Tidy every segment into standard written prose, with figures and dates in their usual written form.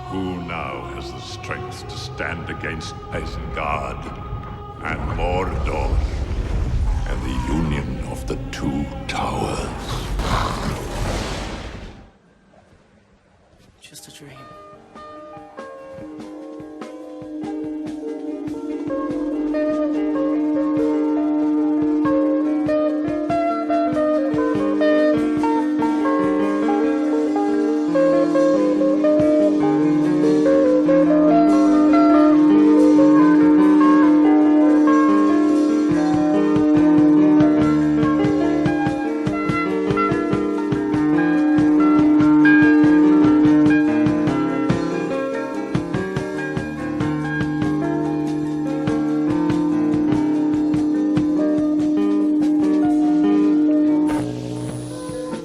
Who now has the strength to stand against Isengard and Mordor and the union of the two towers? Just a dream.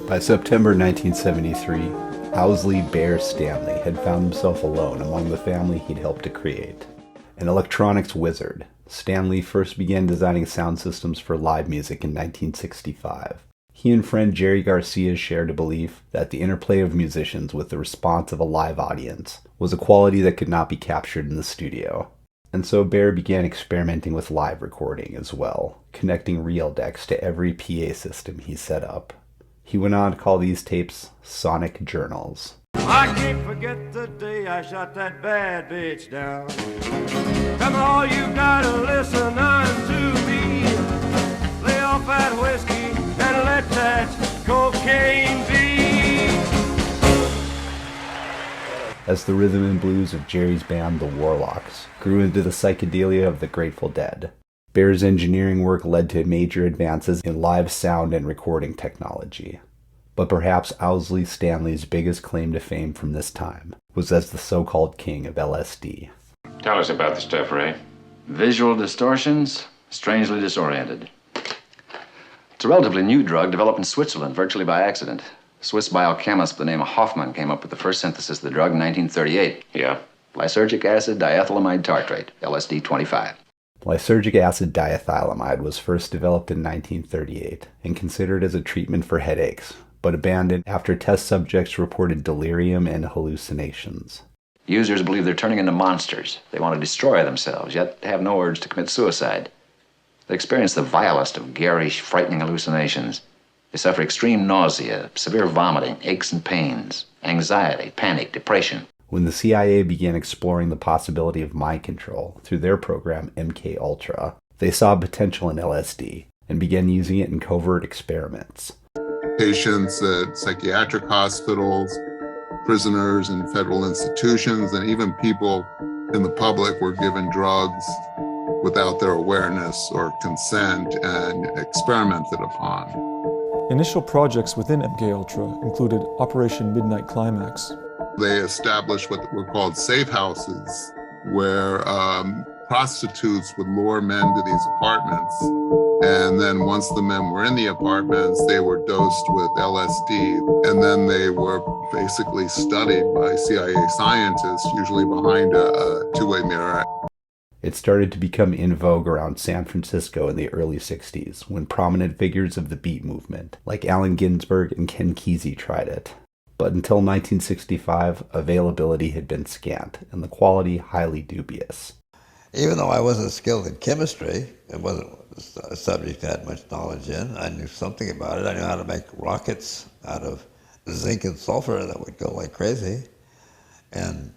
By September 1973, Owsley Bear Stanley had found himself alone among the family he'd helped to create. An electronics wizard, Stanley first began designing sound systems for live music in 1965. He and friend Jerry Garcia shared a belief that the interplay of musicians with the response of a live audience was a quality that could not be captured in the studio. And so Bear began experimenting with live recording as well, connecting reel decks to every PA system he set up. He went on to call these tapes sonic journals. I can't forget the day I shot that bad bitch down. Come on, you gotta listen unto me. Lay off that whiskey and let that cocaine be. As the rhythm and blues of Jerry's band, the Warlocks, grew into the psychedelia of the Grateful Dead, Bear's engineering work led to major advances in live sound and recording technology. But perhaps Owsley Stanley's biggest claim to fame from this time was as the so-called king of LSD. Tell us about the stuff, Ray. Visual distortions, strangely disoriented. It's a relatively new drug developed in Switzerland virtually by accident. Swiss biochemist by the name of Hoffman came up with the first synthesis of the drug in 1938. Yeah? Lysergic acid diethylamide tartrate, LSD-25. Lysergic acid diethylamide was first developed in 1938 and considered as a treatment for headaches, but abandoned after test subjects reported delirium and hallucinations. Users believe they're turning into monsters. They want to destroy themselves, yet have no urge to commit suicide. They experience the vilest of garish, frightening hallucinations. They suffer extreme nausea, severe vomiting, aches and pains, anxiety, panic, depression. When the CIA began exploring the possibility of mind control through their program MKUltra, they saw potential in LSD and began using it in covert experiments. Patients at psychiatric hospitals, prisoners in federal institutions, and even people in the public were given drugs without their awareness or consent and experimented upon. Initial projects within MKUltra included Operation Midnight Climax. They established what were called safe houses, where prostitutes would lure men to these apartments. And then once the men were in the apartments, they were dosed with LSD. And then they were basically studied by CIA scientists, usually behind a two-way mirror. It started to become in vogue around San Francisco in the early 60s, when prominent figures of the beat movement, like Allen Ginsberg and Ken Kesey, tried it. But until 1965, availability had been scant, and the quality highly dubious. Even though I wasn't skilled in chemistry, it wasn't a subject I had much knowledge in, I knew something about it. I knew how to make rockets out of zinc and sulfur that would go like crazy, and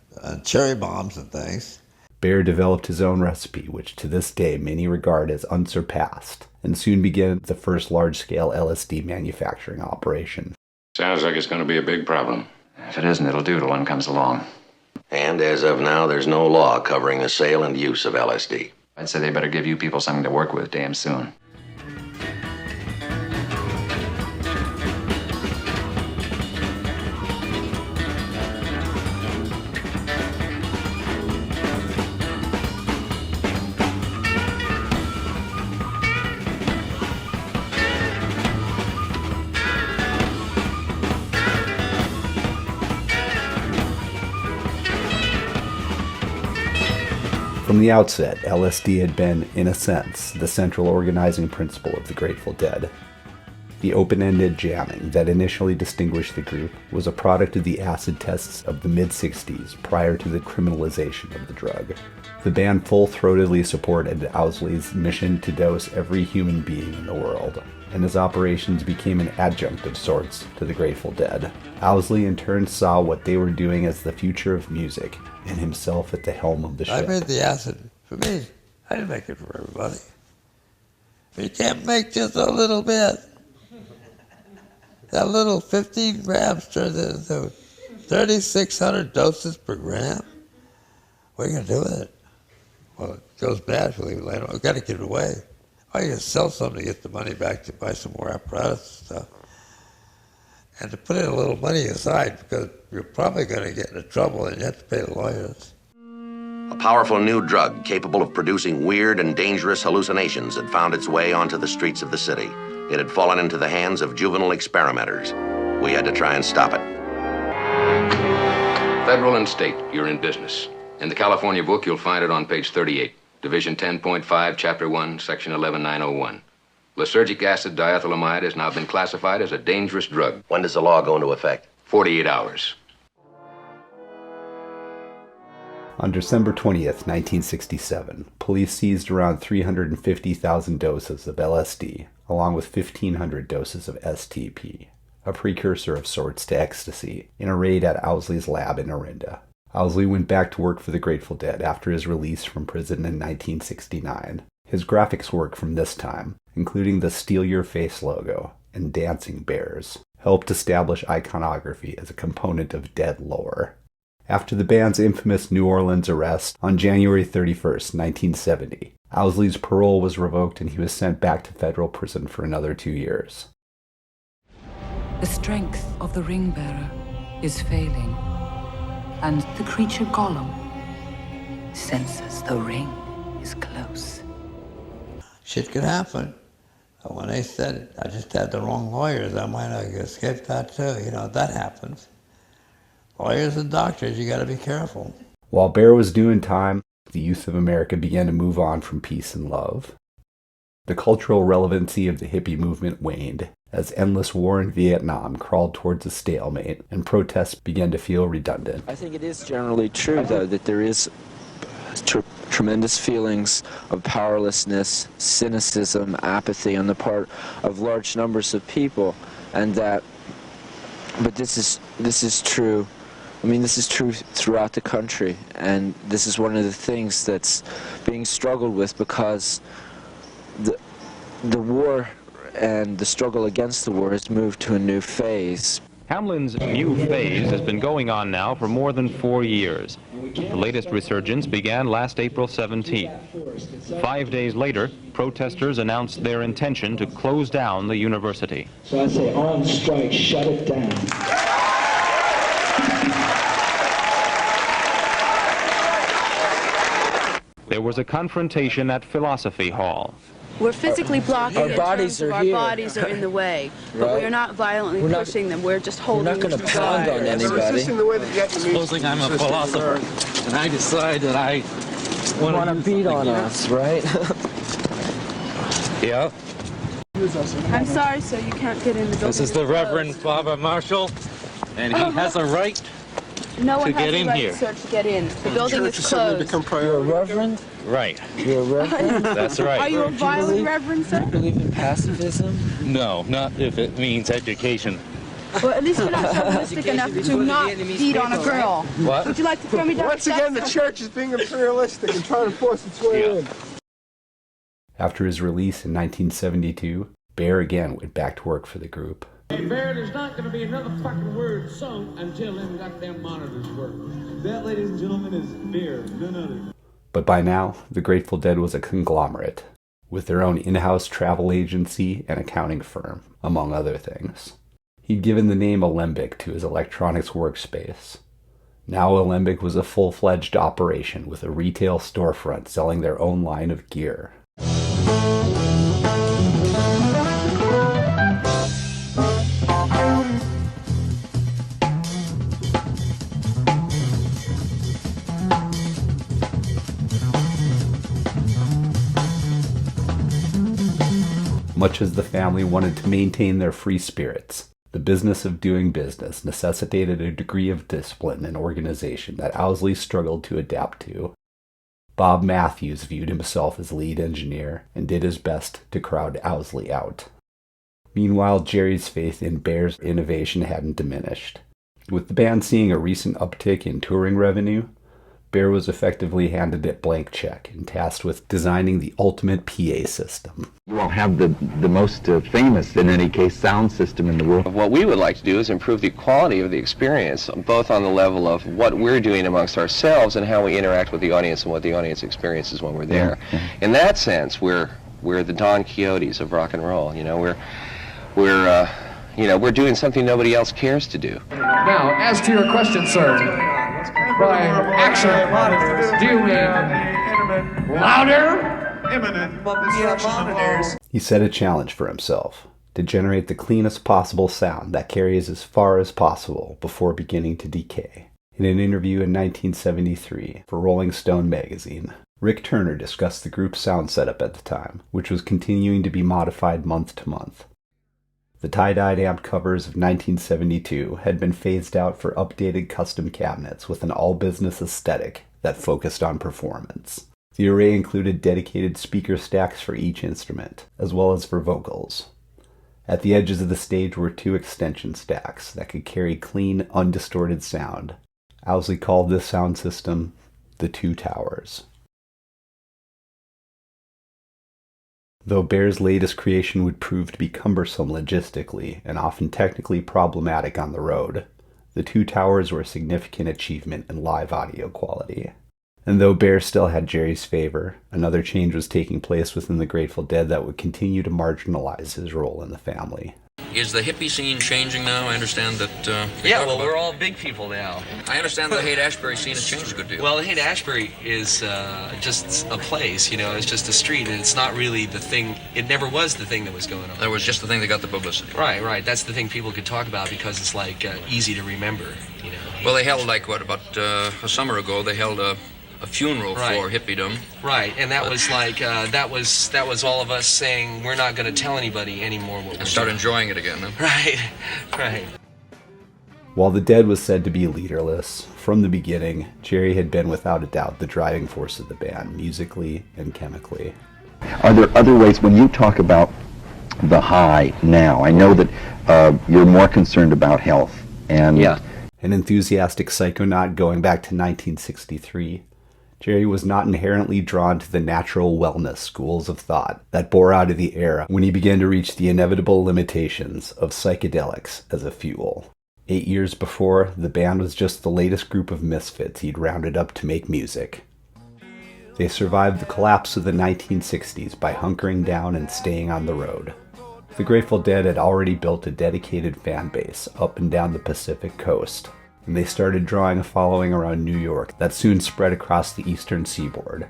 cherry bombs and things. Bear developed his own recipe, which to this day many regard as unsurpassed, and soon began the first large-scale LSD manufacturing operation. Sounds like it's going to be a big problem. If it isn't, it'll do till one comes along. And as of now, there's no law covering the sale and use of LSD. I'd say they better give you people something to work with damn soon. From the outset, LSD had been, in a sense, the central organizing principle of the Grateful Dead. The open-ended jamming that initially distinguished the group was a product of the acid tests of the mid-60s prior to the criminalization of the drug. The band full-throatedly supported Owsley's mission to dose every human being in the world, and his operations became an adjunct of sorts to the Grateful Dead. Owsley in turn saw what they were doing as the future of music, and himself at the helm of the ship. I made the acid for me. I didn't make it for everybody. You can't make just a little bit. That little 15 grams turns into 3,600 doses per gram. What are you going to do with it? Well, it goes bad if we leave it later on. We've got to give it away. Or you can sell something to get the money back to buy some more apparatus and stuff. And to put in a little money aside, because you're probably going to get into trouble and you have to pay the lawyers. A powerful new drug capable of producing weird and dangerous hallucinations had found its way onto the streets of the city. It had fallen into the hands of juvenile experimenters. We had to try and stop it. Federal and state, you're in business. In the California book, you'll find it on page 38, Division 10.5, Chapter 1, Section 11901. Lysergic acid diethylamide has now been classified as a dangerous drug. When does the law go into effect? 48 hours. On December 20th, 1967, police seized around 350,000 doses of LSD, along with 1,500 doses of STP, a precursor of sorts to ecstasy, in a raid at Owsley's lab in Orinda. Owsley went back to work for the Grateful Dead after his release from prison in 1969. His graphics work from this time, including the Steal Your Face logo and dancing bears, helped establish iconography as a component of Dead lore. After the band's infamous New Orleans arrest on January 31st, 1970, Owsley's parole was revoked and he was sent back to federal prison for another 2 years. The strength of the ring bearer is failing, and the creature Gollum senses the ring is close. Shit could happen. And when they said I just had the wrong lawyers, I might have escaped that too. You know, that happens. Lawyers and doctors, you got to be careful. While Bear was doing time, the youth of America began to move on from peace and love. The cultural relevancy of the hippie movement waned as endless war in Vietnam crawled towards a stalemate and protests began to feel redundant. I think it is generally true, though, that there is tremendous feelings of powerlessness, cynicism, apathy on the part of large numbers of people, and that, but this is true. I mean, this is true throughout the country, and this is one of the things that's being struggled with because the war and the struggle against the war has moved to a new phase. Hamlin's new phase has been going on now for more than 4 years. The latest resurgence began last April 17th. 5 days later, protesters announced their intention to close down the university. So I say, on strike, shut it down. There was a confrontation at Philosophy Hall. We're physically blocking our bodies are our here. bodies are in the way, but we are not violently pushing them. We're just holding them. We're not going to pound on anybody. Supposing I'm a philosopher, and I decide that I want to beat on us, right? Yeah. I'm sorry, sir. You can't get in the building. This is the Reverend Baba Marshall, and he has a right no one to get has in the right, here. sir, to get in. The building is closed. You're a reverend? Right. You're a reverend? That's right. Are you a violent reverend, sir? Do you believe in pacifism? No, not if it means education. Well, at least you're not chauvinistic enough to not beat on a girl. What? Would you like to throw me down? Once again, the church is being imperialistic and trying to force its way in. After his release in 1972, Bear again went back to work for the group. Hey, Bear, there's not going to be another fucking word sung until them goddamn monitors work. That, ladies and gentlemen, is Bear, none other. But by now, the Grateful Dead was a conglomerate, with their own in-house travel agency and accounting firm, among other things. He'd given the name Alembic to his electronics workspace. Now Alembic was a full-fledged operation with a retail storefront selling their own line of gear. Much as the family wanted to maintain their free spirits, the business of doing business necessitated a degree of discipline and organization that Owsley struggled to adapt to. Bob Matthews viewed himself as lead engineer and did his best to crowd Owsley out. Meanwhile, Jerry's faith in Bear's innovation hadn't diminished. With the band seeing a recent uptick in touring revenue, Bear was effectively handed a blank check and tasked with designing the ultimate PA system. You all have the most famous, in any case, sound system in the world. What we would like to do is improve the quality of the experience, both on the level of what we're doing amongst ourselves and how we interact with the audience and what the audience experiences when we're there. Mm-hmm. In that sense, we're the Don Quixotes of rock and roll. You know, we're doing something nobody else cares to do. Now, as to your question, sir, by action, do you mean louder? He set a challenge for himself, to generate the cleanest possible sound that carries as far as possible before beginning to decay. In an interview in 1973 for Rolling Stone magazine, Rick Turner discussed the group's sound setup at the time, which was continuing to be modified month to month. The tie-dyed amp covers of 1972 had been phased out for updated custom cabinets with an all-business aesthetic that focused on performance. The array included dedicated speaker stacks for each instrument, as well as for vocals. At the edges of the stage were 2 extension stacks that could carry clean, undistorted sound. Owsley called this sound system the Two Towers. Though Bear's latest creation would prove to be cumbersome logistically and often technically problematic on the road, the Two Towers were a significant achievement in live audio quality. And though Bear still had Jerry's favor, another change was taking place within the Grateful Dead that would continue to marginalize his role in the family. Is the hippie scene changing now? I understand that... yeah, well, we're all big people now. I understand the Haight-Ashbury scene has changed a good deal. Well, the Haight-Ashbury is just a place, you know, it's just a street, and it's not really the thing, it never was the thing that was going on. That was just the thing that got the publicity. Right, that's the thing people could talk about because it's, like, easy to remember, you know. Well, they held, like, about a summer ago, they held a funeral for hippiedom. Right, and that was like, that was all of us saying, we're not going to tell anybody anymore what we're start enjoying it again, then. Right. While the Dead was said to be leaderless, from the beginning, Jerry had been without a doubt the driving force of the band, musically and chemically. Are there other ways, when you talk about the high now, I know that you're more concerned about health, and... Yeah. An enthusiastic psychonaut going back to 1963, Jerry was not inherently drawn to the natural wellness schools of thought that bore out of the era when he began to reach the inevitable limitations of psychedelics as a fuel. 8 years before, the band was just the latest group of misfits he'd rounded up to make music. They survived the collapse of the 1960s by hunkering down and staying on the road. The Grateful Dead had already built a dedicated fan base up and down the Pacific coast, and they started drawing a following around New York that soon spread across the eastern seaboard.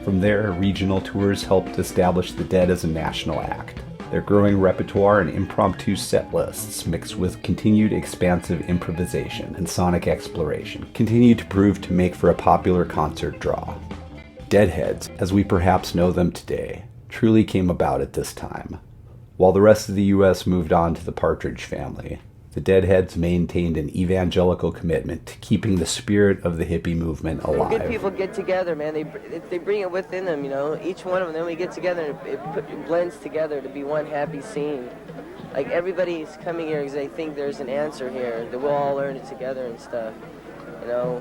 From there, regional tours helped establish the Dead as a national act. Their growing repertoire and impromptu set lists, mixed with continued expansive improvisation and sonic exploration, continued to prove to make for a popular concert draw. Deadheads, as we perhaps know them today, truly came about at this time. While the rest of the U.S. moved on to the Partridge Family, the Deadheads maintained an evangelical commitment to keeping the spirit of the hippie movement alive. Good people get together, man. They bring it within them, you know. Each one of them, then we get together, and it blends together to be one happy scene. Like, everybody's coming here because they think there's an answer here, that we'll all learn it together and stuff, you know.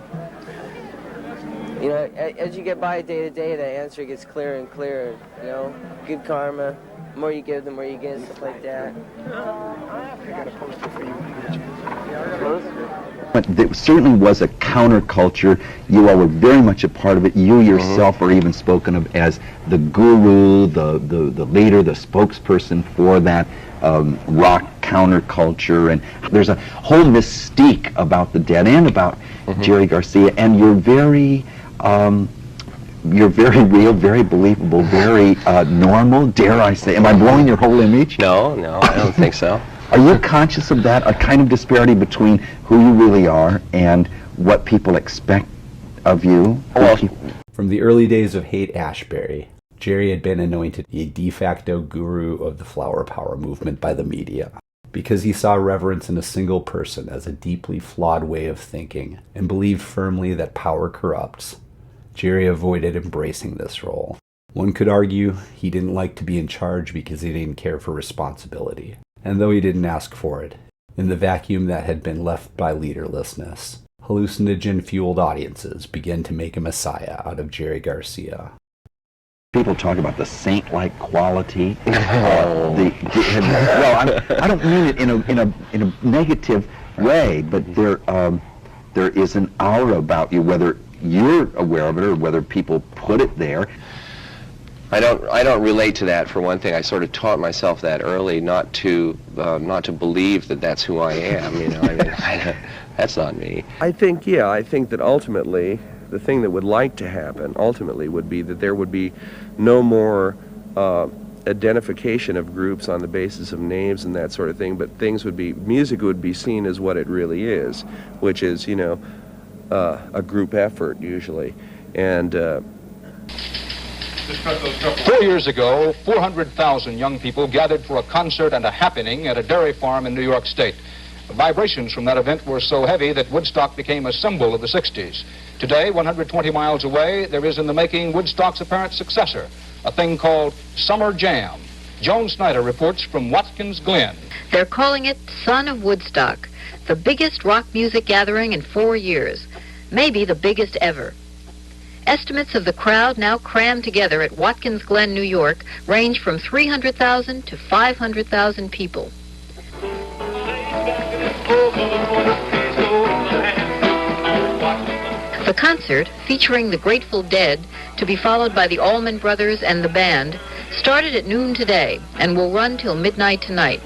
You know, as you get by day to day, that answer gets clearer and clearer, you know. Good karma. The more you give, the more you get, stuff like that. I got a poster for you. But there certainly was a counterculture. You all were very much a part of it. You yourself are even spoken of as the guru, the leader, the spokesperson for that rock counterculture. And there's a whole mystique about the Dead and about Jerry Garcia. And you're very real, very believable, very normal, dare I say. Am I blowing your whole image? No, I don't think so. Are you conscious of that, a kind of disparity between who you really are and what people expect of you? From the early days of Haight-Ashbury, Jerry had been anointed a de facto guru of the flower power movement by the media, because he saw reverence in a single person as a deeply flawed way of thinking and believed firmly that power corrupts. Jerry avoided embracing this role. One could argue he didn't like to be in charge because he didn't care for responsibility, and though he didn't ask for it, in the vacuum that had been left by leaderlessness, hallucinogen-fueled audiences began to make a messiah out of Jerry Garcia. People talk about the saint-like quality. Well, I don't mean it in a negative way, but there is an aura about you, whether you're aware of it or whether people put it there. I don't relate to that. For one thing, I sort of taught myself that early, not to believe that that's who I am. You know, I mean, that's not me. I think that ultimately, the thing that would like to happen ultimately would be that there would be no more identification of groups on the basis of names and that sort of thing, but music would be seen as what it really is, which is, you know, a group effort usually. And 4 years ago, 400,000 young people gathered for a concert and a happening at a dairy farm in New York State. The vibrations from that event were so heavy that Woodstock became a symbol of the 60s. Today, 120 miles away, there is in the making Woodstock's apparent successor, a thing called Summer Jam. Joan Snyder reports from Watkins Glen. They're calling it Son of Woodstock, the biggest rock music gathering in 4 years, maybe the biggest ever. Estimates of the crowd now crammed together at Watkins Glen, New York, range from 300,000 to 500,000 people. The concert, featuring the Grateful Dead, to be followed by the Allman Brothers and the band, started at noon today and will run till midnight tonight.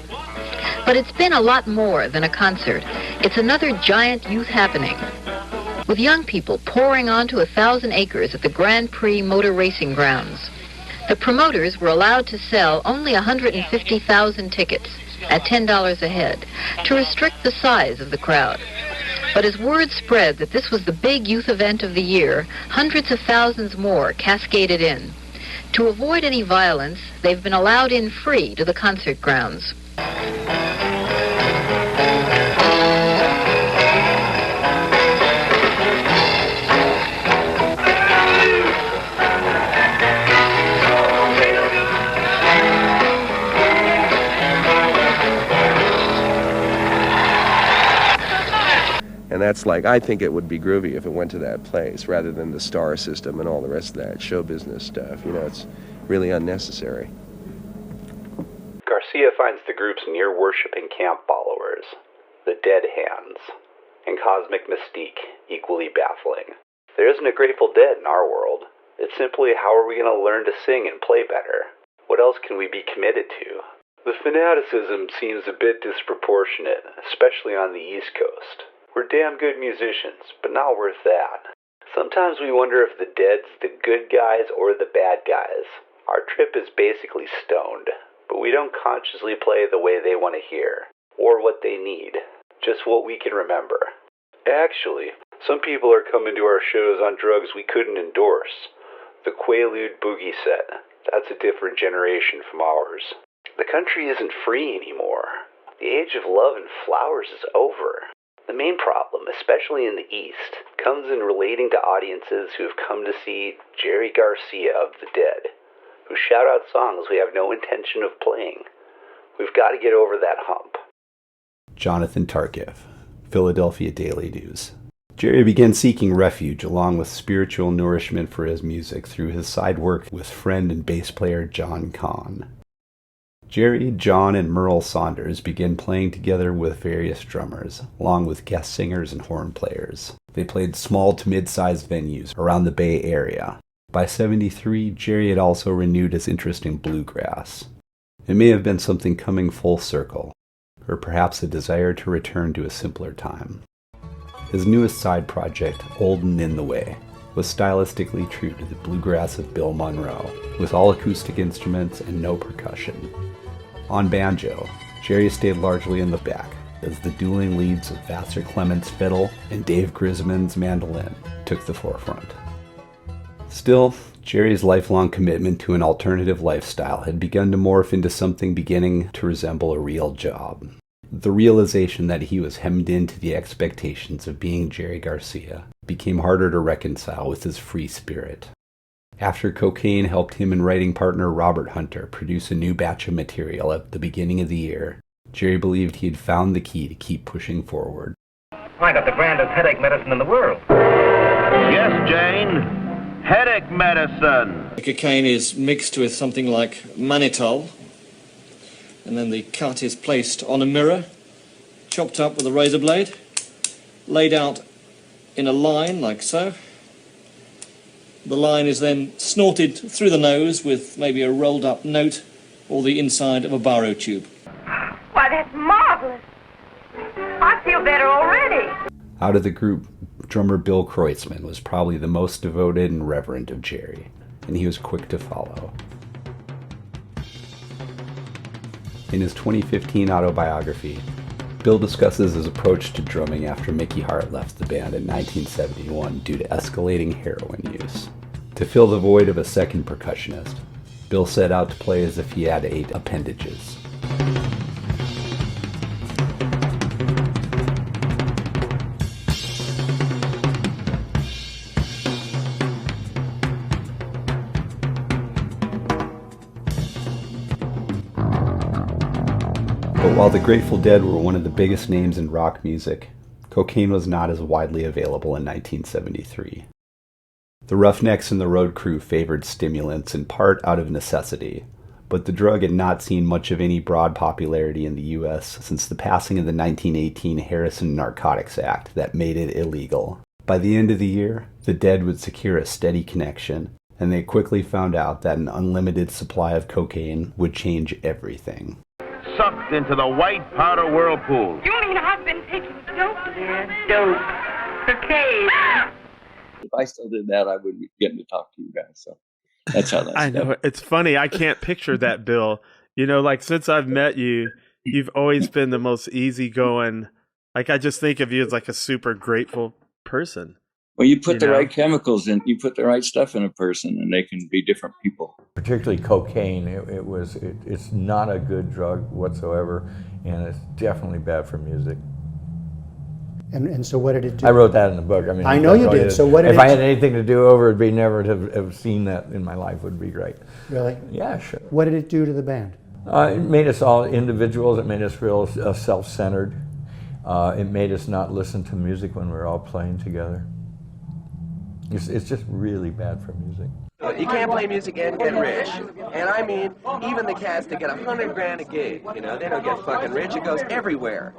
But it's been a lot more than a concert. It's another giant youth happening, with young people pouring onto 1,000 acres at the Grand Prix motor racing grounds. The promoters were allowed to sell only 150,000 tickets at $10 a head to restrict the size of the crowd. But as word spread that this was the big youth event of the year, hundreds of thousands more cascaded in. To avoid any violence, they've been allowed in free to the concert grounds. And that's like, I think it would be groovy if it went to that place rather than the star system and all the rest of that show business stuff. You know, it's really unnecessary. Garcia finds the group's near-worshipping camp followers, the Dead Hands, and cosmic mystique equally baffling. There isn't a Grateful Dead in our world. It's simply, how are we going to learn to sing and play better? What else can we be committed to? The fanaticism seems a bit disproportionate, especially on the East Coast. We're damn good musicians, but not worth that. Sometimes we wonder if the Dead's the good guys or the bad guys. Our trip is basically stoned, but we don't consciously play the way they want to hear, or what they need, just what we can remember. Actually, some people are coming to our shows on drugs we couldn't endorse. The Quaalude Boogie Set, that's a different generation from ours. The country isn't free anymore. The age of love and flowers is over. The main problem, especially in the East, comes in relating to audiences who have come to see Jerry Garcia of the Dead, who shout out songs we have no intention of playing. We've got to get over that hump. Jonathan Tarkiff, Philadelphia Daily News. Jerry began seeking refuge along with spiritual nourishment for his music through his side work with friend and bass player John Kahn. Jerry, John, and Merle Saunders began playing together with various drummers, along with guest singers and horn players. They played small to mid-sized venues around the Bay Area. By '73, Jerry had also renewed his interest in bluegrass. It may have been something coming full circle, or perhaps a desire to return to a simpler time. His newest side project, Old and In the Way, was stylistically true to the bluegrass of Bill Monroe, with all acoustic instruments and no percussion. On banjo, Jerry stayed largely in the back, as the dueling leads of Vassar Clement's fiddle and Dave Grisman's mandolin took the forefront. Still, Jerry's lifelong commitment to an alternative lifestyle had begun to morph into something beginning to resemble a real job. The realization that he was hemmed into the expectations of being Jerry Garcia became harder to reconcile with his free spirit. After cocaine helped him and writing partner Robert Hunter produce a new batch of material at the beginning of the year, Jerry believed he had found the key to keep pushing forward. I got the grandest headache medicine in the world. Yes, Jane. Headache medicine. The cocaine is mixed with something like mannitol, and then the cut is placed on a mirror, chopped up with a razor blade, laid out in a line like so. The line is then snorted through the nose with maybe a rolled up note or the inside of a baro tube. Why, that's marvelous. I feel better already. Out of the group, drummer Bill Kreutzmann was probably the most devoted and reverent of Jerry, and he was quick to follow. In his 2015 autobiography, Bill discusses his approach to drumming after Mickey Hart left the band in 1971 due to escalating heroin use. To fill the void of a second percussionist, Bill set out to play as if he had 8 appendages. But while the Grateful Dead were one of the biggest names in rock music, cocaine was not as widely available in 1973. The Roughnecks and the Road Crew favored stimulants in part out of necessity, but the drug had not seen much of any broad popularity in the U.S. since the passing of the 1918 Harrison Narcotics Act that made it illegal. By the end of the year, the Dead would secure a steady connection, and they quickly found out that an unlimited supply of cocaine would change everything. Sucked into the white powder whirlpool. You mean I've been taking dope? Yeah, dope. Cocaine. If I still did that, I wouldn't be getting to talk to you guys. So that's how that's I know. It's funny. I can't picture that, Bill. You know, like since I've met you, you've always been the most easygoing. Like I just think of you as like a super grateful person. Well, you put the right chemicals in, you put the right stuff in a person, and they can be different people. Particularly cocaine, it's not a good drug whatsoever, and it's definitely bad for music. And so what did it do? I wrote that in the book. I mean, I know you did. So what did if I had anything to do over, it'd be never to have seen that in my life would be great. Really? Yeah, sure. What did it do to the band? It made us all individuals. It made us real self-centered. It made us not listen to music when we were all playing together. It's just really bad for music. You can't play music and get rich. And I mean, even the cats that get $100,000 a gig, you know, they don't get fucking rich. It goes everywhere.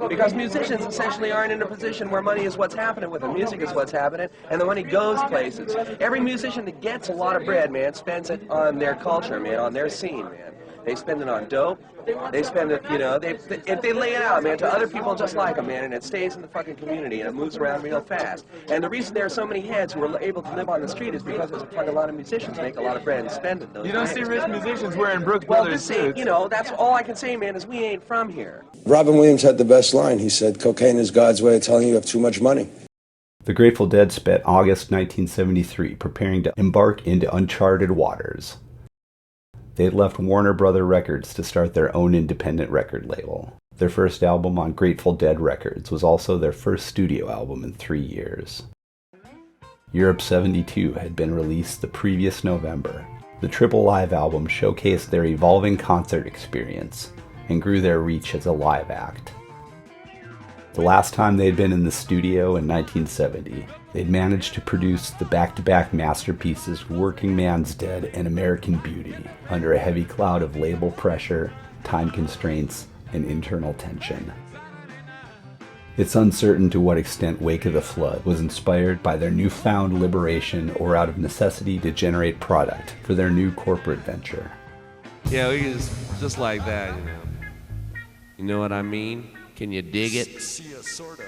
Because musicians essentially aren't in a position where money is what's happening with them. Music is what's happening, and the money goes places. Every musician that gets a lot of bread, man, spends it on their culture, man, on their scene, man. They spend it on dope. They spend it, you know, if they lay it out, man, to other people just like them, man, and it stays in the fucking community, and it moves around real fast. And the reason there are so many heads who are able to live on the street is because there's a fucking lot of musicians make a lot of bread and spend it. You don't see rich musicians wearing Brooks Well, Brothers this ain't, suits. you know, that's all I can say, man, is we ain't from here. Robin Williams had the best line. He said, "Cocaine is God's way of telling you have too much money." The Grateful Dead spent August 1973 preparing to embark into uncharted waters. They had left Warner Brother Records to start their own independent record label. Their first album on Grateful Dead Records was also their first studio album in 3 years. Europe 72 had been released the previous November. The triple live album showcased their evolving concert experience and grew their reach as a live act. The last time they had been in the studio in 1970, they'd managed to produce the back-to-back masterpieces Working Man's Dead and American Beauty under a heavy cloud of label pressure, time constraints, and internal tension. It's uncertain to what extent Wake of the Flood was inspired by their newfound liberation or out of necessity to generate product for their new corporate venture. Yeah, we just like that, you know. You know what I mean? Can you dig it? Yeah, sorta.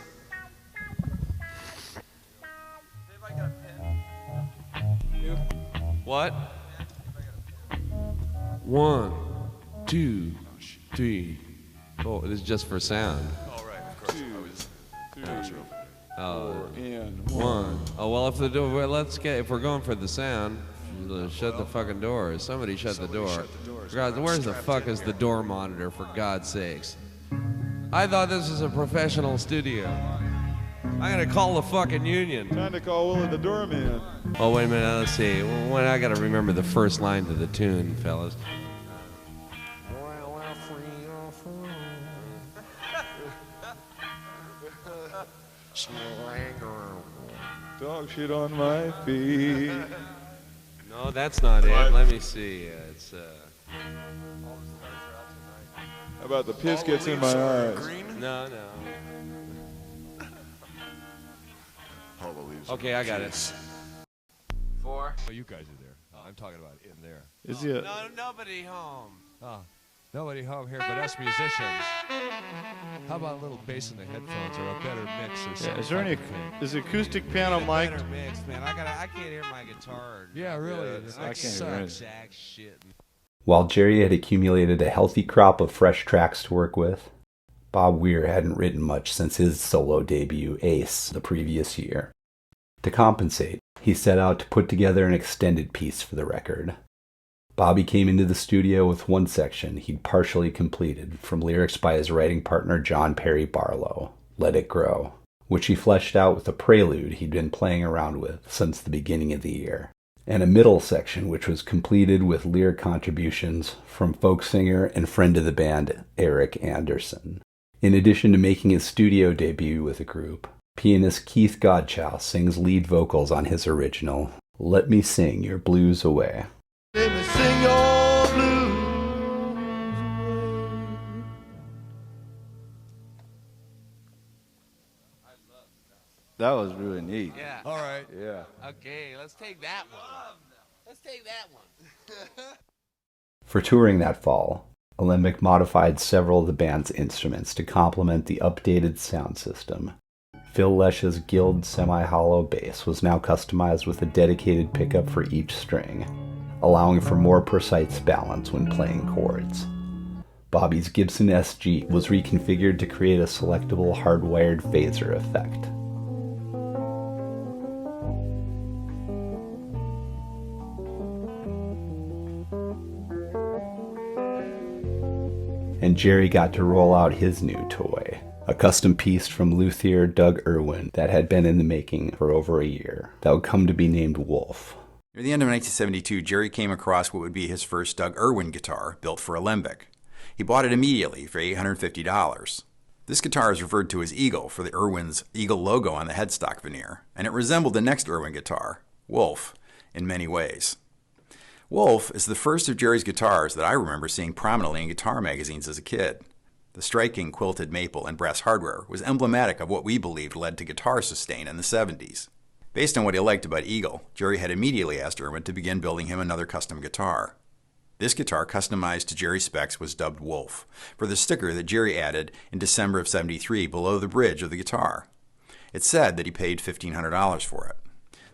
What? 1, 2, 3, 4. This is just for sound. All right, of course. 2, 3, 4, and 1. Oh well, if we're going for the sound, Shut the fucking door. Somebody shut the door. God, where's the fuck is the door monitor, for God's sakes? I thought this was a professional studio. I'm gonna call the fucking union. Trying to call Willie the doorman. Oh, wait a minute, let's see. Well, I gotta remember the first line to the tune, fellas. Dog shit on my feet. No, that's not it. Let me see. It's How about the piss gets in my eyes? No. Okay, I got it. 4. Oh, you guys are there. I'm talking about in there. Is it? No, nobody home. Oh, nobody home here but us musicians. How about a little bass in the headphones or a better mix or something? Is there any? Is the acoustic piano mic? Better mix, man. I can't hear my guitar. Yeah, really. I can't hear it. Jack shit. While Jerry had accumulated a healthy crop of fresh tracks to work with, Bob Weir hadn't written much since his solo debut, Ace, the previous year. To compensate, he set out to put together an extended piece for the record. Bobby came into the studio with one section he'd partially completed from lyrics by his writing partner John Perry Barlow, Let It Grow, which he fleshed out with a prelude he'd been playing around with since the beginning of the year, and a middle section which was completed with lyric contributions from folk singer and friend of the band Eric Anderson. In addition to making his studio debut with the group, pianist Keith Godchow sings lead vocals on his original, Let Me Sing Your Blues Away. Let me sing your blues. That was really neat. Yeah. All right. Yeah. Okay, let's take that one. Let's take that one. For touring that fall, Alembic modified several of the band's instruments to complement the updated sound system. Phil Lesch's Guild semi-hollow bass was now customized with a dedicated pickup for each string, allowing for more precise balance when playing chords. Bobby's Gibson SG was reconfigured to create a selectable hardwired phaser effect. And Jerry got to roll out his new toy, a custom piece from luthier Doug Irwin that had been in the making for over a year, that would come to be named Wolf. Near the end of 1972, Jerry came across what would be his first Doug Irwin guitar, built for Alembic. He bought it immediately for $850. This guitar is referred to as Eagle for the Irwin's Eagle logo on the headstock veneer, and it resembled the next Irwin guitar, Wolf, in many ways. Wolf is the first of Jerry's guitars that I remember seeing prominently in guitar magazines as a kid. The striking quilted maple and brass hardware was emblematic of what we believed led to guitar sustain in the 70s. Based on what he liked about Eagle, Jerry had immediately asked Irwin to begin building him another custom guitar. This guitar, customized to Jerry's specs, was dubbed Wolf, for the sticker that Jerry added in December of '73 below the bridge of the guitar. It said that he paid $1,500 for it.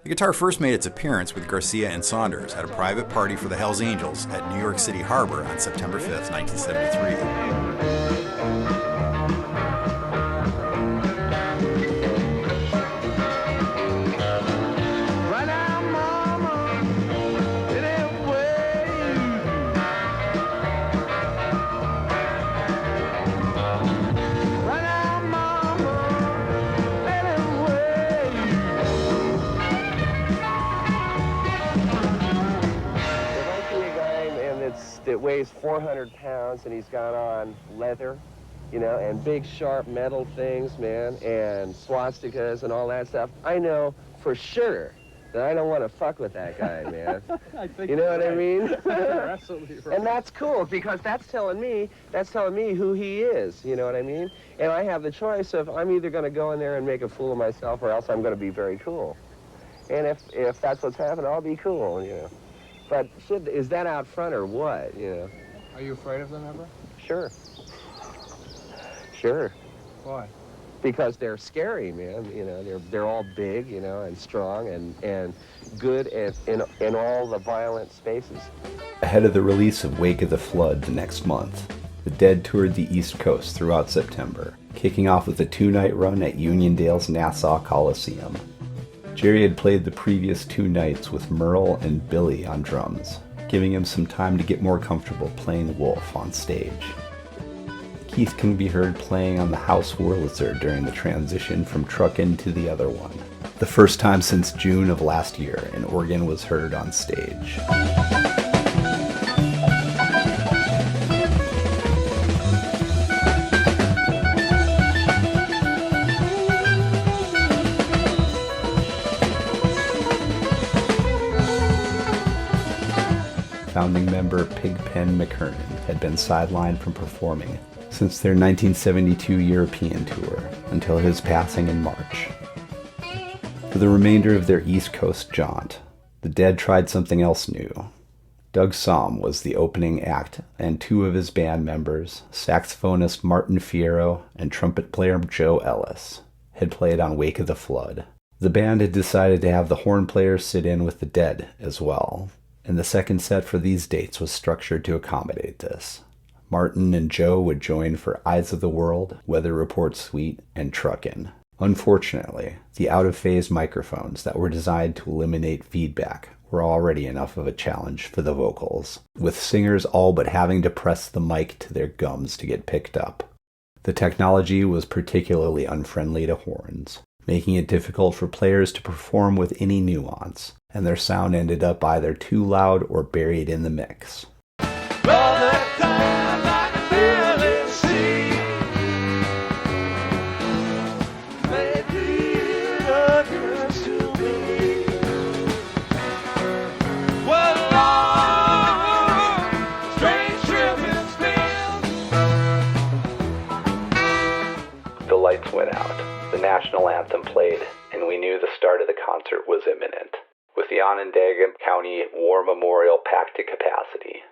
The guitar first made its appearance with Garcia and Saunders at a private party for the Hells Angels at New York City Harbor on September 5th, 1973. It weighs 400 pounds and he's got on leather, you know, and big sharp metal things, man, and swastikas and all that stuff. I know for sure that I don't want to fuck with that guy, man. You know what I mean? You're absolutely right. And that's cool because that's telling me who he is, you know what I mean? And I have the choice of I'm either going to go in there and make a fool of myself or else I'm going to be very cool. And if that's what's happening, I'll be cool, you know. But shit, is that out front or what, you know? Are you afraid of them ever? Sure. Sure. Why? Because they're scary, man. You know, they're all big, you know, and strong and good in all the violent spaces. Ahead of the release of Wake of the Flood the next month, the Dead toured the East Coast throughout September, kicking off with a 2-night run at Uniondale's Nassau Coliseum. Jerry had played the previous 2 nights with Merle and Billy on drums, giving him some time to get more comfortable playing Wolf on stage. Keith can be heard playing on the House Wurlitzer during the transition from Truckin' to the other one. The first time since June of last year an organ was heard on stage. Founding member Pigpen McKernan had been sidelined from performing since their 1972 European tour until his passing in March. For the remainder of their East Coast jaunt, the Dead tried something else new. Doug Somm was the opening act, and 2 of his band members, saxophonist Martin Fierro and trumpet player Joe Ellis, had played on Wake of the Flood. The band had decided to have the horn players sit in with the Dead as well, and the second set for these dates was structured to accommodate this. Martin and Joe would join for Eyes of the World, Weather Report Suite, and Truckin'. Unfortunately, the out-of-phase microphones that were designed to eliminate feedback were already enough of a challenge for the vocals, with singers all but having to press the mic to their gums to get picked up. The technology was particularly unfriendly to horns, making it difficult for players to perform with any nuance, and their sound ended up either too loud or buried in the mix. The lights went out, the national anthem played, and we knew the start of the concert was imminent. With the Onondaga County War Memorial packed to capacity,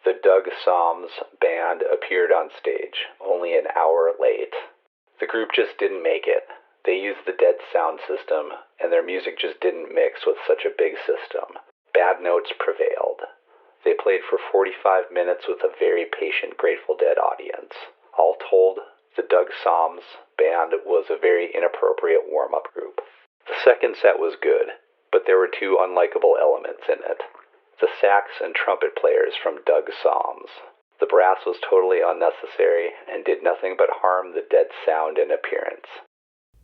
the Doug Somm's band appeared on stage, only an hour late. The group just didn't make it. They used the Dead sound system, and their music just didn't mix with such a big system. Bad notes prevailed. They played for 45 minutes with a very patient Grateful Dead audience. All told, the Doug Somm's band was a very inappropriate warm-up group. The second set was good, but there were 2 unlikable elements in it. The sax and trumpet players from Doug Somm's. The brass was totally unnecessary and did nothing but harm the Dead sound and appearance.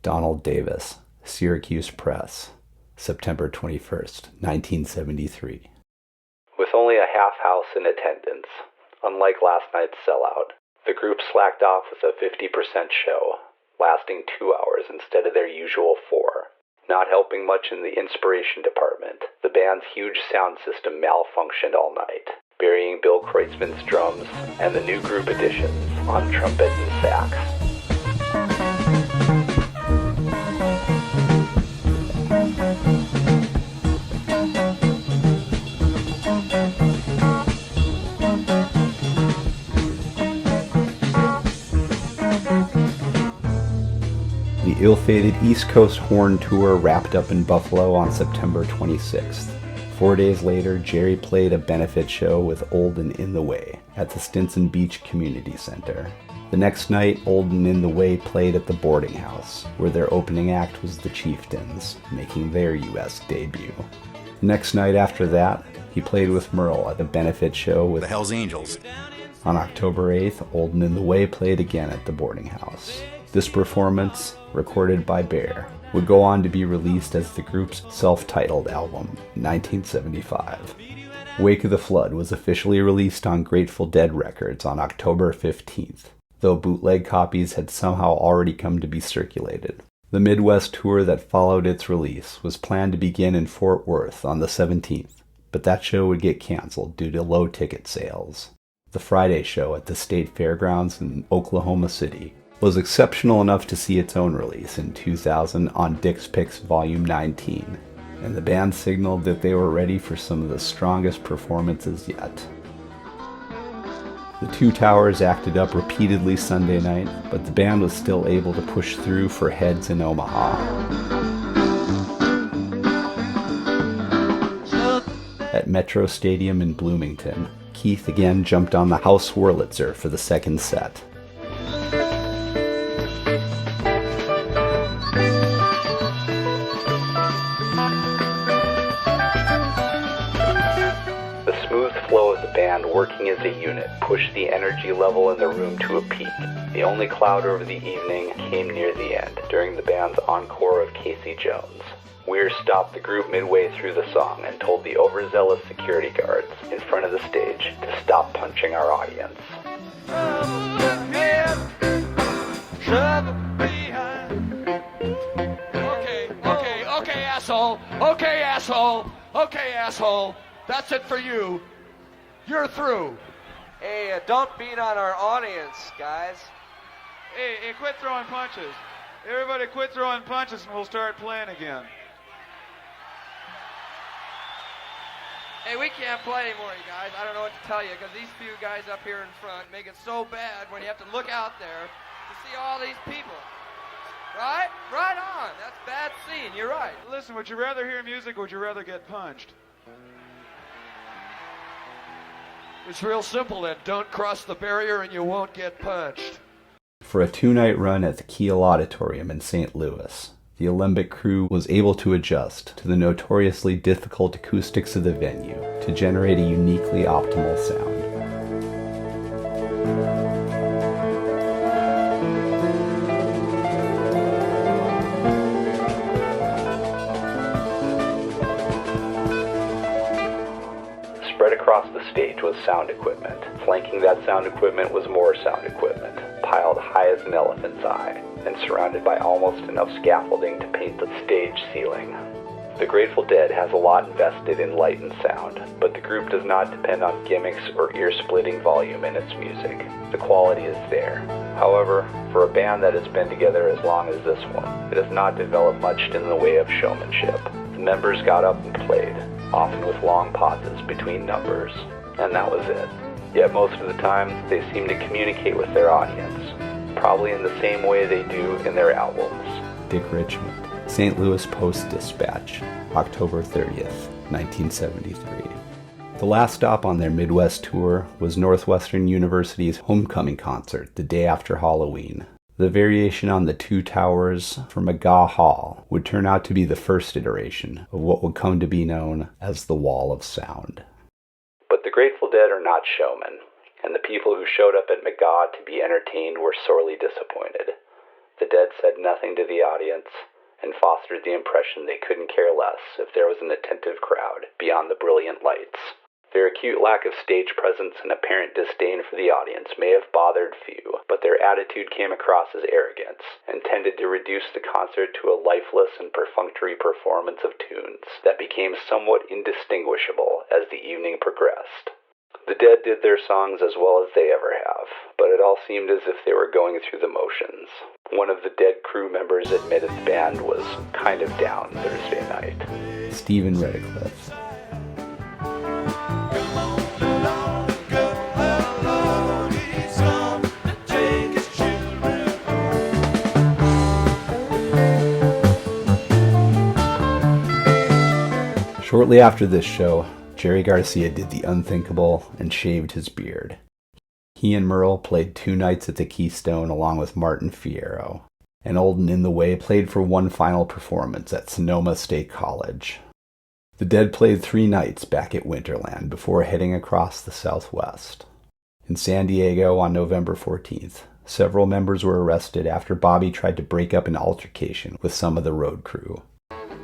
Donald Davis, Syracuse Press, September 21st, 1973. With only a half house in attendance, unlike last night's sellout, the group slacked off with a 50% show, lasting 2 hours instead of their usual 4. Not helping much in the inspiration department, the band's huge sound system malfunctioned all night, burying Bill Kreutzmann's drums and the new group additions on trumpet and sax. The ill-fated East Coast Horn Tour wrapped up in Buffalo on September 26th. 4 days later, Jerry played a benefit show with Old and In the Way at the Stinson Beach Community Center. The next night, Old and In the Way played at the Boarding House, where their opening act was the Chieftains, making their U.S. debut. The next night after that, he played with Merle at a benefit show with the Hells Angels. On October 8th, Old and In the Way played again at the Boarding House. This performance, recorded by Bear, would go on to be released as the group's self-titled album in 1975. Wake of the Flood was officially released on Grateful Dead Records on October 15th, though bootleg copies had somehow already come to be circulated. The Midwest tour that followed its release was planned to begin in Fort Worth on the 17th, but that show would get canceled due to low ticket sales. The Friday show at the State Fairgrounds in Oklahoma City was exceptional enough to see its own release in 2000 on Dick's Picks Volume 19, and the band signaled that they were ready for some of the strongest performances yet. The Two Towers acted up repeatedly Sunday night, but the band was still able to push through for Heads in Omaha. At Metro Stadium in Bloomington, Keith again jumped on the House Wurlitzer for the second set. flow of the band working as a unit pushed the energy level in the room to a peak. The only cloud over the evening came near the end, during the band's encore of Casey Jones. Weir stopped the group midway through the song and told the overzealous security guards in front of the stage to stop punching our audience. Okay, asshole. That's it for you. You're through. Hey, don't beat on our audience, guys. Hey, quit throwing punches. Everybody quit throwing punches and we'll start playing again. Hey, we can't play anymore, you guys. I don't know what to tell you, because these few guys up here in front make it so bad when you have to look out there to see all these people. Right? Right on. That's bad scene. You're right. Listen, would you rather hear music or would you rather get punched? It's real simple then. Don't cross the barrier and you won't get punched. For a 2-night run at the Kiel Auditorium in St. Louis, the Alembic crew was able to adjust to the notoriously difficult acoustics of the venue to generate a uniquely optimal sound. Spread across the stage was sound equipment. Flanking that sound equipment was more sound equipment, piled high as an elephant's eye, and surrounded by almost enough scaffolding to paint the stage ceiling. The Grateful Dead has a lot invested in light and sound, but the group does not depend on gimmicks or ear-splitting volume in its music. The quality is there. However, for a band that has been together as long as this one, it has not developed much in the way of showmanship. The members got up and played, often with long pauses between numbers, and that was it. Yet most of the time, they seem to communicate with their audience, probably in the same way they do in their albums. Dick Richmond, St. Louis Post-Dispatch, October 30th, 1973. The last stop on their Midwest tour was Northwestern University's homecoming concert the day after Halloween. The variation on the Two Towers from McGaw Hall would turn out to be the first iteration of what would come to be known as the Wall of Sound. But the Grateful Dead are not showmen, and the people who showed up at McGaw to be entertained were sorely disappointed. The Dead said nothing to the audience and fostered the impression they couldn't care less if there was an attentive crowd beyond the brilliant lights. Their acute lack of stage presence and apparent disdain for the audience may have bothered few, but their attitude came across as arrogance and tended to reduce the concert to a lifeless and perfunctory performance of tunes that became somewhat indistinguishable as the evening progressed. The Dead did their songs as well as they ever have, but it all seemed as if they were going through the motions. One of the Dead crew members admitted the band was kind of down Thursday night. Stephen Redcliffe. Shortly after this show, Jerry Garcia did the unthinkable and shaved his beard. He and Merle played 2 nights at the Keystone along with Martin Fierro, and Olden in the Way played for one final performance at Sonoma State College. The Dead played 3 nights back at Winterland before heading across the Southwest. In San Diego on November 14th, several members were arrested after Bobby tried to break up an altercation with some of the road crew.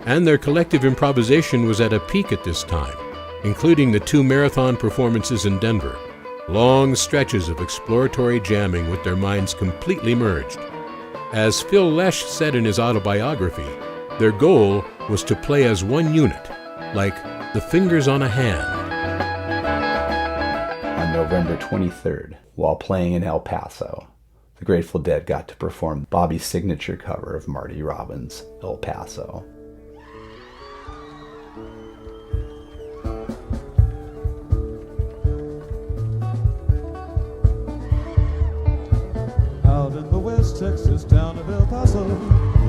And their collective improvisation was at a peak at this time, including the 2 marathon performances in Denver, long stretches of exploratory jamming with their minds completely merged. As Phil Lesh said in his autobiography, their goal was to play as one unit, like the fingers on a hand. On November 23rd, while playing in El Paso, the Grateful Dead got to perform Bobby's signature cover of Marty Robbins' El Paso. Out in the West Texas town of El Paso,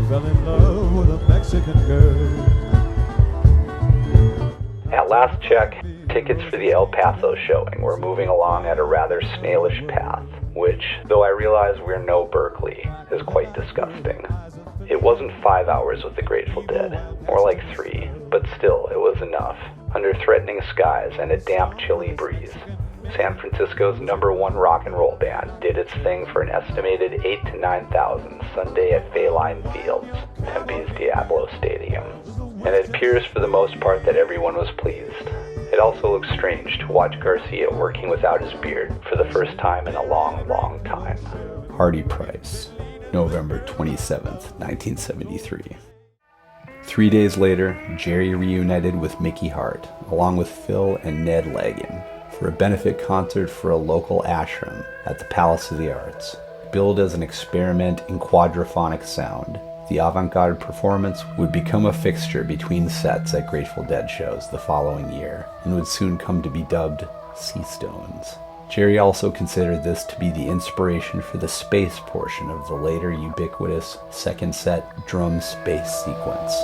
fell in love with a Mexican girl. At last check, tickets for the El Paso showing were moving along at a rather snailish path, which, though I realize we're no Berkeley, is quite disgusting. It wasn't 5 hours with the Grateful Dead, more like 3. but still it was enough. Under threatening skies and a damp, chilly breeze, San Francisco's #1 rock and roll band did its thing for an estimated 8,000 to 9,000 Sunday at Fayline Fields, Tempe's Diablo Stadium. And it appears for the most part that everyone was pleased. It also looks strange to watch Garcia working without his beard for the first time in a long, long time. Hardy Price, November 27th, 1973. 3 days later, Jerry reunited with Mickey Hart, along with Phil and Ned Lagan, for a benefit concert for a local ashram at the Palace of the Arts. Billed as an experiment in quadraphonic sound, the avant-garde performance would become a fixture between sets at Grateful Dead shows the following year, and would soon come to be dubbed Sea Stones. Jerry also considered this to be the inspiration for the space portion of the later ubiquitous second set drum space sequence.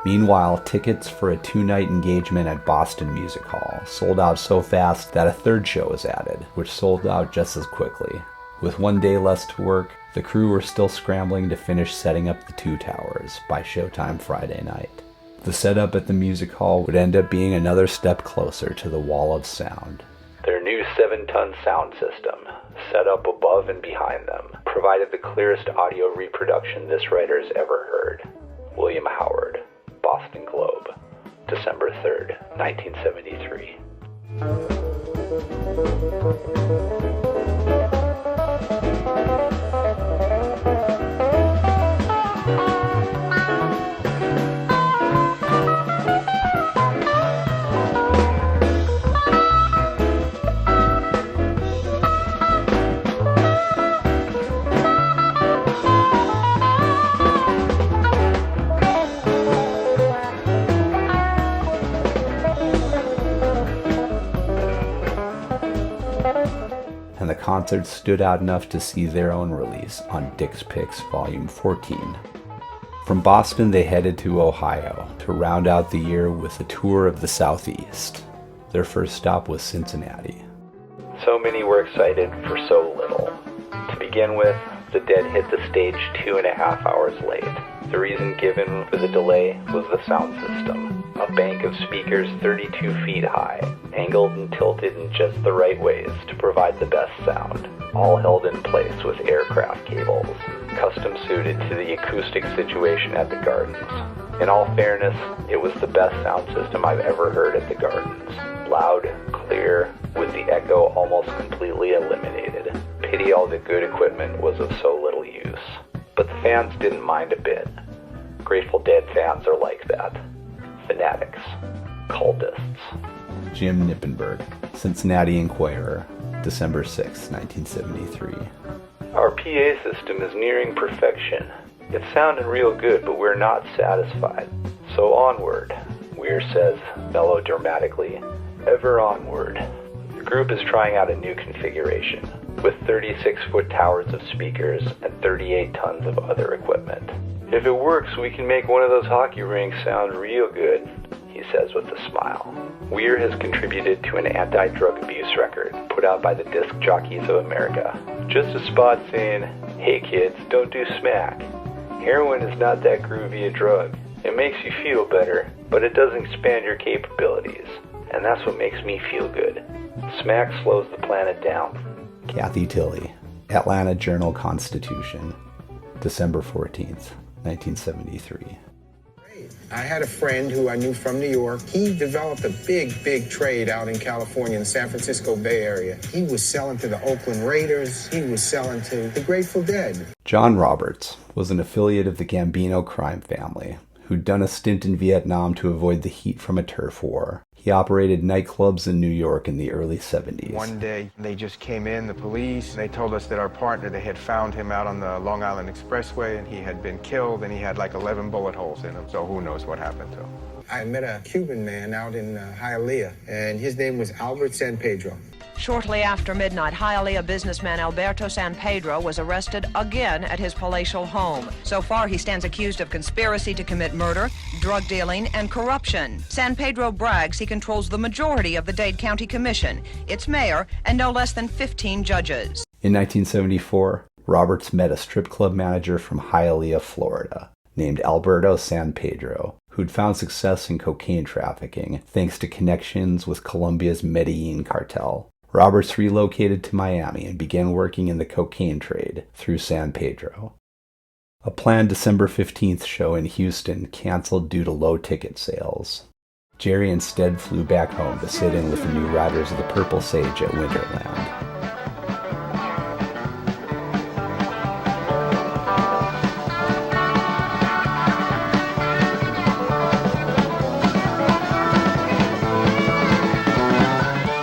Meanwhile, tickets for a 2-night engagement at Boston Music Hall sold out so fast that a third show was added, which sold out just as quickly. With 1 day less to work, the crew were still scrambling to finish setting up the 2 towers by showtime Friday night. The setup at the music hall would end up being another step closer to the wall of sound. Their new 7-ton sound system, set up above and behind them, provided the clearest audio reproduction this writer's ever heard. William Howard, Boston Globe, December 3rd, 1973. And the concert stood out enough to see their own release on Dick's Picks Volume 14. From Boston, they headed to Ohio to round out the year with a tour of the Southeast. Their first stop was Cincinnati. So many were excited for so little. To begin with, the Dead hit the stage 2.5 hours late. The reason given for the delay was the sound system. A bank of speakers 32 feet high, angled and tilted in just the right ways to provide the best sound, all held in place with aircraft cables, custom suited to the acoustic situation at the Gardens. In all fairness, it was the best sound system I've ever heard at the Gardens. Loud, clear, with the echo almost completely eliminated. Pity all the good equipment was of so little use. But the fans didn't mind a bit. Grateful Dead fans are like that. Fanatics. Cultists. Jim Nippenberg, Cincinnati Enquirer, December 6, 1973. Our PA system is nearing perfection. It's sounding real good, but we're not satisfied. So onward, Weir says, melodramatically, ever onward. The group is trying out a new configuration, with 36-foot towers of speakers and 38 tons of other equipment. If it works, we can make one of those hockey rinks sound real good, he says with a smile. Weir has contributed to an anti-drug abuse record put out by the Disc Jockeys of America. Just a spot saying, hey kids, don't do smack. Heroin is not that groovy a drug. It makes you feel better, but it doesn't expand your capabilities. And that's what makes me feel good. Smack slows the planet down. Kathy Tilley, Atlanta Journal-Constitution, December 14th, 1973. I had a friend who I knew from New York. He developed a big trade out in California, in the San Francisco Bay Area. He was selling to the Oakland Raiders. He was selling to the Grateful Dead. John Roberts was an affiliate of the Gambino crime family, who'd done a stint in Vietnam to avoid the heat from a turf war. He operated nightclubs in New York in the early 70s. One day, they just came in, the police. They told us that our partner, they had found him out on the Long Island Expressway, and he had been killed, and he had like 11 bullet holes in him. So who knows what happened to him. I met a Cuban man out in Hialeah, and his name was Albert San Pedro. Shortly after midnight, Hialeah businessman Alberto San Pedro was arrested again at his palatial home. So far, he stands accused of conspiracy to commit murder, drug dealing, and corruption. San Pedro brags he controls the majority of the Dade County Commission, its mayor, and no less than 15 judges. In 1974, Roberts met a strip club manager from Hialeah, Florida, named Alberto San Pedro, who'd found success in cocaine trafficking thanks to connections with Colombia's Medellin cartel. Roberts relocated to Miami and began working in the cocaine trade through San Pedro. A planned December 15th show in Houston canceled due to low ticket sales. Jerry instead flew back home to sit in with the new Riders of the Purple Sage at Winterland.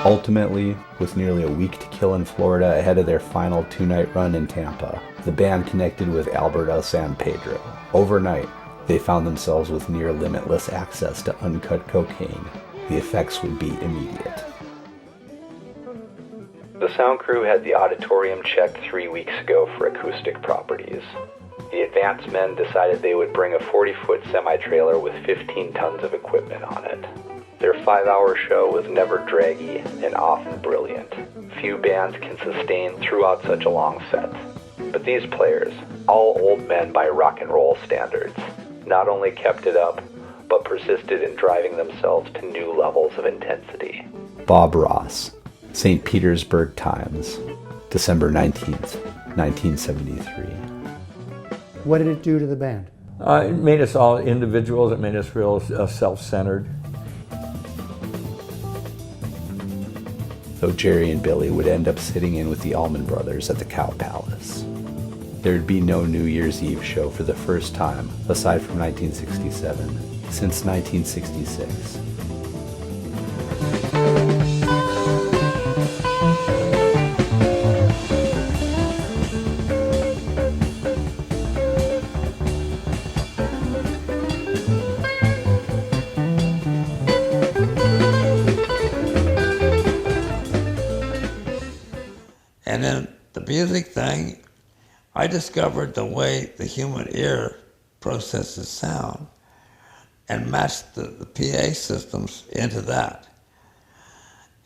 Ultimately, with nearly a week to kill in Florida ahead of their final two-night run in Tampa, the band connected with Alberto San Pedro. Overnight, they found themselves with near limitless access to uncut cocaine. The effects would be immediate. The sound crew had the auditorium checked 3 weeks ago for acoustic properties. The advance men decided they would bring a 40-foot semi-trailer with 15 tons of equipment on it. Their 5-hour show was never draggy and often brilliant. Few bands can sustain throughout such a long set. But these players, all old men by rock and roll standards, not only kept it up, but persisted in driving themselves to new levels of intensity. Bob Ross, St. Petersburg Times, December 19th, 1973. What did it do to the band? It made us all individuals. It made us real self-centered. Though Jerry and Billy would end up sitting in with the Allman Brothers at the Cow Palace. There'd be no New Year's Eve show for the first time, aside from 1967, since 1966. And then the music thing, I discovered the way the human ear processes sound and matched the PA systems into that.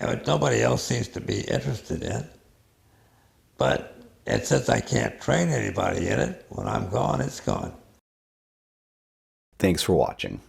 And nobody else seems to be interested in. But and since I can't train anybody in it, when I'm gone, it's gone. Thanks for watching.